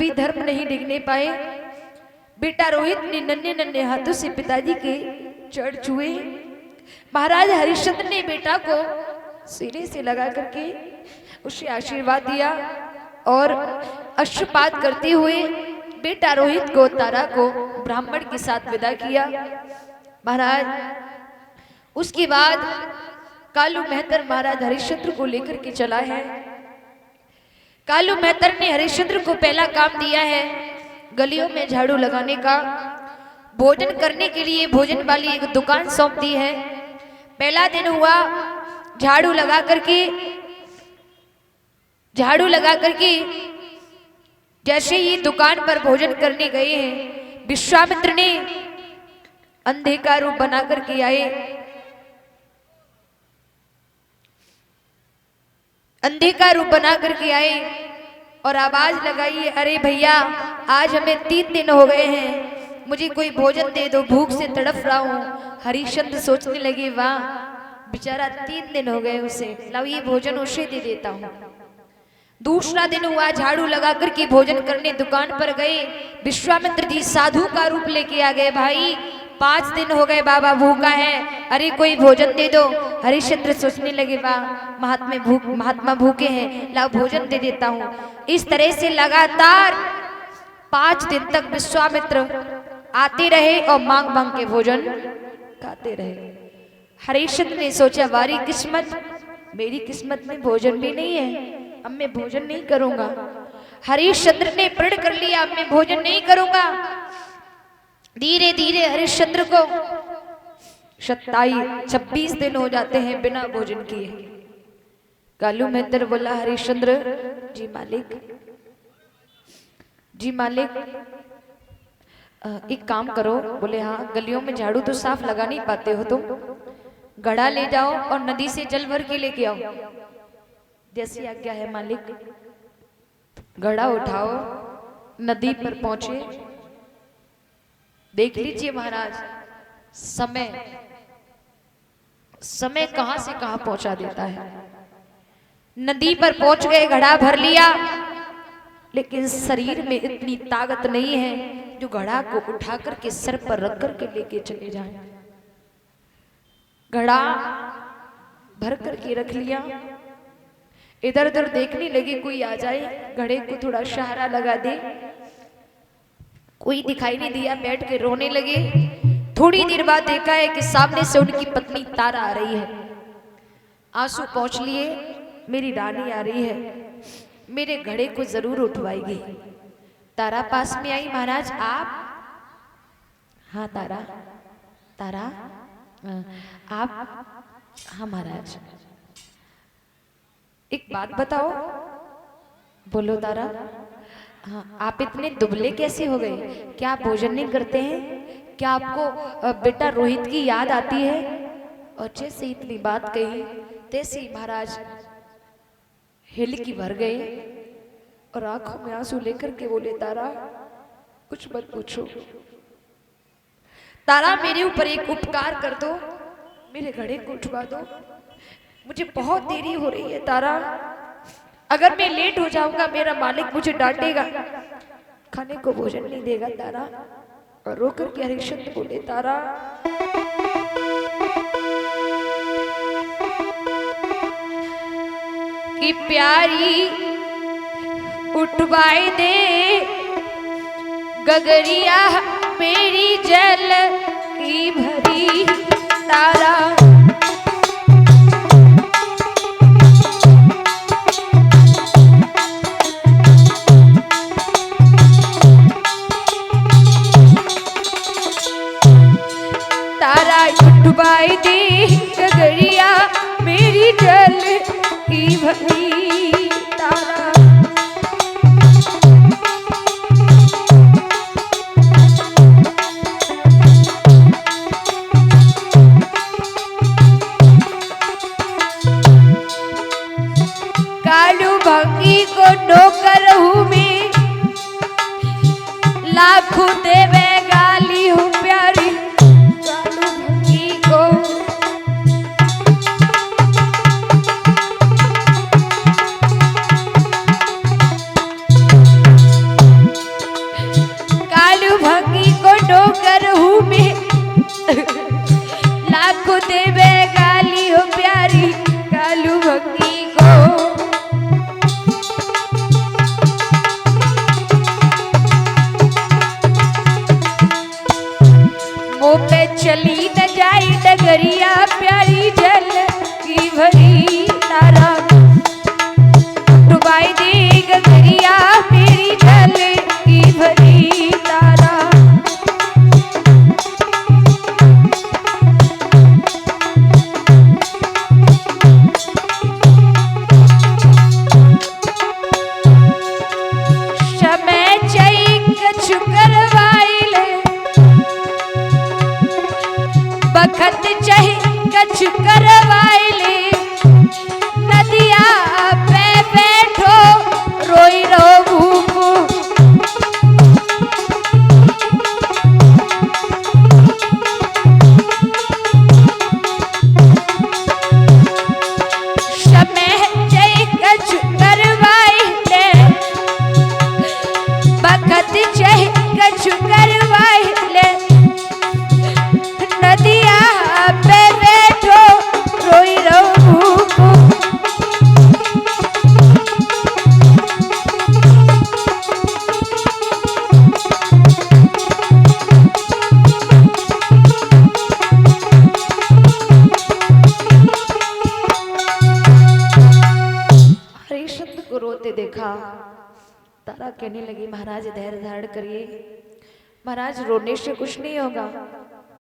कभी धर्म नहीं डिगने पाए। बेटा रोहित ने नन्हे नन्हे हाथों से पिताजी के चरण छुए। महाराज हरिश्चंद्र ने बेटा को सिरे से लगा करके उसे आशीर्वाद दिया और अश्रुपात करते हुए बेटा रोहित को, तारा को ब्राह्मण के साथ विदा किया। महाराज उसके बाद कालू मेहतर महाराज हरिश्चंद्र को लेकर के चला है। कालू मेहतर ने हरिश्चंद्र को पहला काम दिया है गलियों में झाड़ू लगाने का। भोजन करने के लिए भोजन वाली एक दुकान सौंप दी है। पहला दिन हुआ, झाड़ू लगा करके जैसे ही दुकान पर भोजन करने गए हैं, विश्वामित्र ने अंधे का रूप बना करके आए। अंधे का रूप बना करके आए और आवाज लगाई, अरे भैया आज हमें 3 दिन हो गए हैं, मुझे कोई भोजन दे दो, भूख से तड़प रहा हूँ। हरिश्चंद्र सोचने लगे, वाह बेचारा 3 दिन हो गए उसे, लो ये भोजन उसे दे देता हूँ। दूसरा दिन हुआ, झाड़ू लगा करके भोजन करने दुकान पर गए। विश्वामित्र जी साधु का रूप लेके आ गए, भाई 5 दिन हो गए बाबा भूखा है, अरे कोई भोजन दे दो। हरिश्चंद्र सोचने लगे, वाह महात्मा भूखे हैं, लाओ भोजन दे देता हूँ। इस तरह से लगातार 5 दिन तक विश्वामित्र आते रहे और मांग मांग के भोजन खाते रहे। हरिश्चंद्र ने सोचा, वारी किस्मत, मेरी किस्मत में भोजन भी नहीं है, अब मैं भोजन नहीं करूंगा। हरिश्चंद्र ने प्रण कर लिया, अब मैं भोजन नहीं करूंगा। धीरे धीरे हरिश्चंद्र को 26 दिन हो जाते हैं बिना भोजन किए। कालू मेहतर बोला, हरिश्चंद्र जी मालिक एक काम करो। बोले, हाँ। गलियों में झाड़ू तो साफ लगा नहीं पाते हो तुम, घड़ा ले जाओ और नदी से जल भर के लेके आओ। जैसी आज्ञा है मालिक। घड़ा उठाओ, नदी पर पहुंचे। देख लीजिए महाराज, समय कहां से कहां पहुंचा देता है। नदी पर पहुंच गए, घड़ा भर लिया, लेकिन शरीर में इतनी ताकत नहीं है जो घड़ा को उठा करके सर पर रख करके लेके चले जाए। घड़ा भर करके रख लिया, इधर उधर देखने लगे कोई आ जाए, घड़े को थोड़ा सहारा लगा दे। कोई दिखाई नहीं दिया, बैठ के रोने लगे। थोड़ी देर बाद देखा है कि सामने से उनकी पत्नी तारा आ रही है। आंसू पोंछ लिए, मेरी रानी आ रही है, मेरे घड़े को जरूर उठवाएगी। तारा पास में आई, महाराज आप? हाँ तारा आप? हाँ महाराज। एक बात बताओ। बोलो तारा। हाँ, आप इतने दुबले कैसे हो गए? क्या आप भोजन नहीं करते हैं? क्या आपको बेटा रोहित की याद आती है? और जैसे इतनी बात कही तैसे ही महाराज हिल की भर गए और आंखों में आंसू लेकर के बोले, तारा कुछ मत पूछो, तारा मेरे ऊपर एक उपकार कर दो, मेरे घड़े को उठवा दो, मुझे बहुत देरी हो रही है तारा, अगर मैं लेट हो जाऊंगा मेरा मालिक मुझे डांटेगा, खाने को भोजन नहीं देगा तारा। और रोकर के हरिश्चंद्र बोले, तारा कि प्यारी उठवाए दे गगरिया मेरी जल की भरी तारा। तारा उठवाए दे गगरिया मेरी जल की भरी तारा। कालू भंगी को नौकर हूँ मैं, लाखों देवे गाली हूँ प्यारी। कालू भंगी को कछु करवाइले नदिया पे बैठो रोई रो भूपू समय जय कछु करवाइले बखत जय कछु करवाइले नदिया पे बैठो रोई रो भूपू हरिश्चंद्र को रोते देखा। तारा कहने लगी महाराज धैर्य धारण करिए, महाराज रोने से कुछ नहीं होगा।